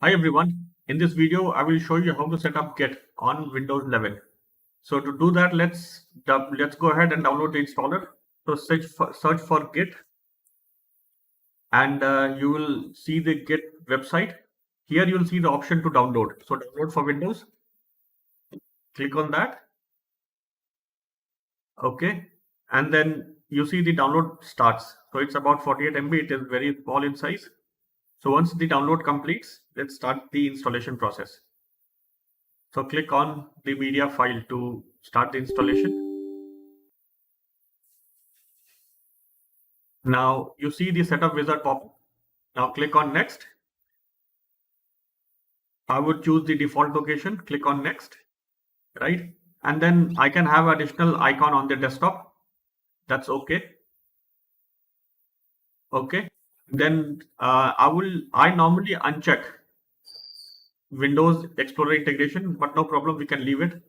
Hi everyone, in this video I will show you how to set up Git on Windows 11. So to do that, let's go ahead and download the installer. So search for Git and you will see the Git website. Here you will see the option to download. So download for Windows, click on that. Okay, and then you see the download starts. So it's about 48 MB, it is very small in size. So once the download completes, let's start the installation process. So click on the media file to start the installation. Now you see the setup wizard pop up. Now click on next. I would choose the default location, click on next, right? And then I can have additional icon on the desktop. That's okay. Okay. Then I normally uncheck Windows Explorer integration, but no problem, we can leave it.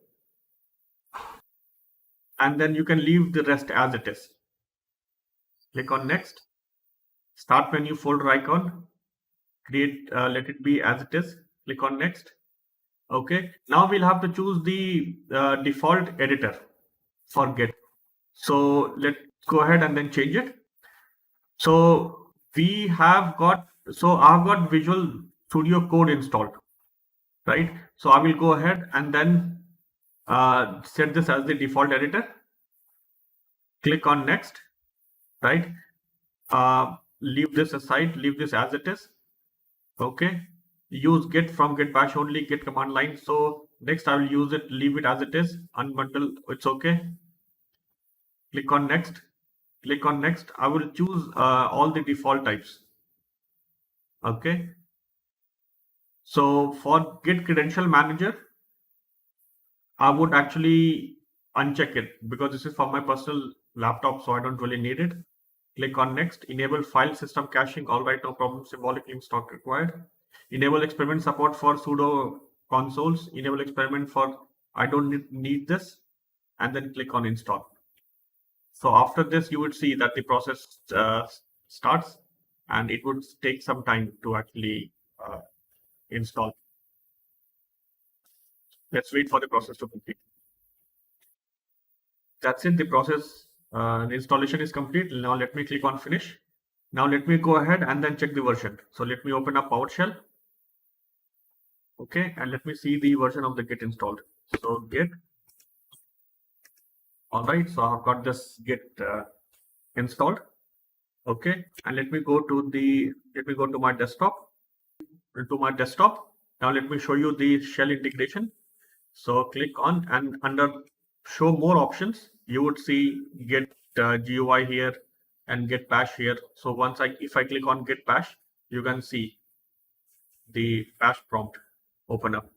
And then you can leave the rest as it is. Click on next, start menu folder icon, create, let it be as it is, click on next. Okay, now we'll have to choose the default editor for Git. So let's go ahead and then change it. So I've got Visual Studio Code installed, right? So I will go ahead and then set this as the default editor. Click on next, right? Leave this aside, leave this as it is. Okay, use Git from Git bash only, Git command line. So next I will use it, leave it as it is, unbundle, it's okay. Click on next, click on next. I will choose all the default types. Okay, so for Git credential manager, I would actually uncheck it because this is for my personal laptop, so I don't really need it. Click on next, enable file system caching. All right, no problem, symbolic link stock required. Enable experiment support for sudo consoles, enable experiment for I don't need this, and then click on install. So after this, you would see that the process starts and it would take some time to actually install. Let's wait for the process to complete. That's it, the process, the installation is complete. Now let me click on finish. Now let me go ahead and then check the version. So let me open up PowerShell. Okay, and let me see the version of the Git installed. So Git. All right, so I've got this Git installed. Okay, and let me go to my desktop. Now let me show you the shell integration. So click on, and under show more options, you would see Git GUI here and Git bash here. So if I click on Git bash, you can see the bash prompt open up.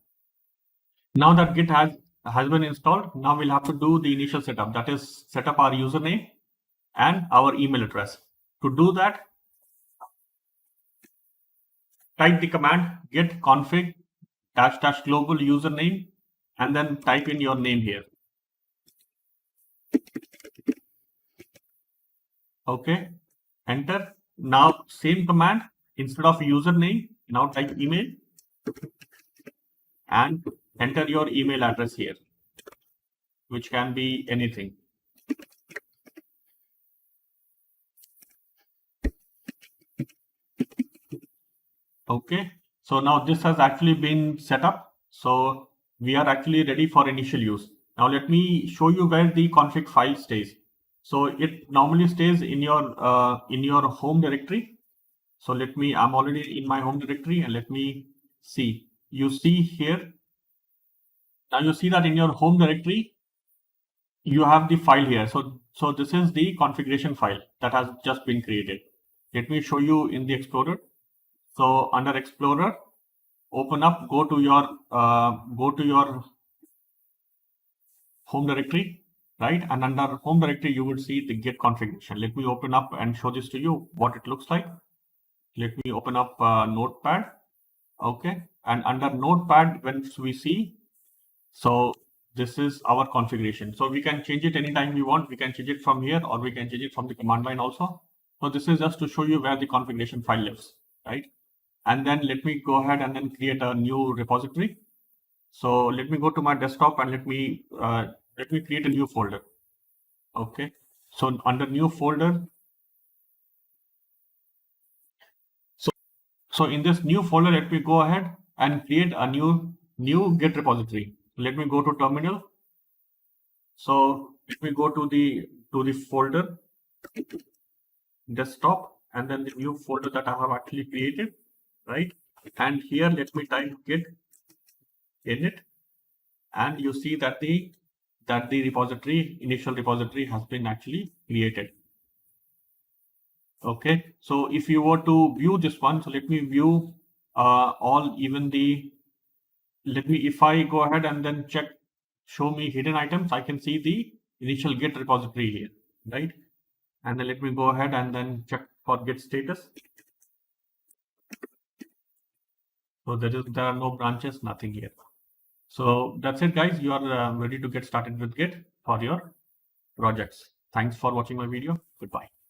Now that Git has been installed, now we'll have to do the initial setup. That is, set up our username and our email address. To do that, type the command git config -- global username and then type in your name here. Okay, enter. Now same command, instead of username, now type email and enter your email address here, which can be anything. Okay, so now this has actually been set up. So we are actually ready for initial use. Now let me show you where the config file stays. So it normally stays in your home directory. So I'm already in my home directory, and let me see. You see here, now you see that in your home directory, you have the file here. So this is the configuration file that has just been created. Let me show you in the Explorer. So under Explorer, open up, go to your home directory, right? And under home directory, you would see the Git configuration. Let me open up and show this to you, what it looks like. Let me open up Notepad. Okay, and under Notepad, when we see, so this is our configuration. So we can change it anytime we want. We can change it from here, or we can change it from the command line also. So this is just to show you where the configuration file lives, right? and then let me go ahead and then create a new repository. So let me go to my desktop and let me create a new folder. Okay, so under new folder, so in this new folder, let me go ahead and create a new Git repository. Let me go to terminal. So let me go to the folder desktop, and then the new folder that I have actually created, right? And here let me type git init, and you see that the initial repository has been actually created. Okay, so if you were to view this one, so let me view if I go ahead and then check show me hidden items, I can see the initial git repository here, right? And then let me go ahead and then check for git status. So there are no branches, nothing here. So that's it, guys. You are ready to get started with Git for your projects. Thanks for watching my video. Goodbye.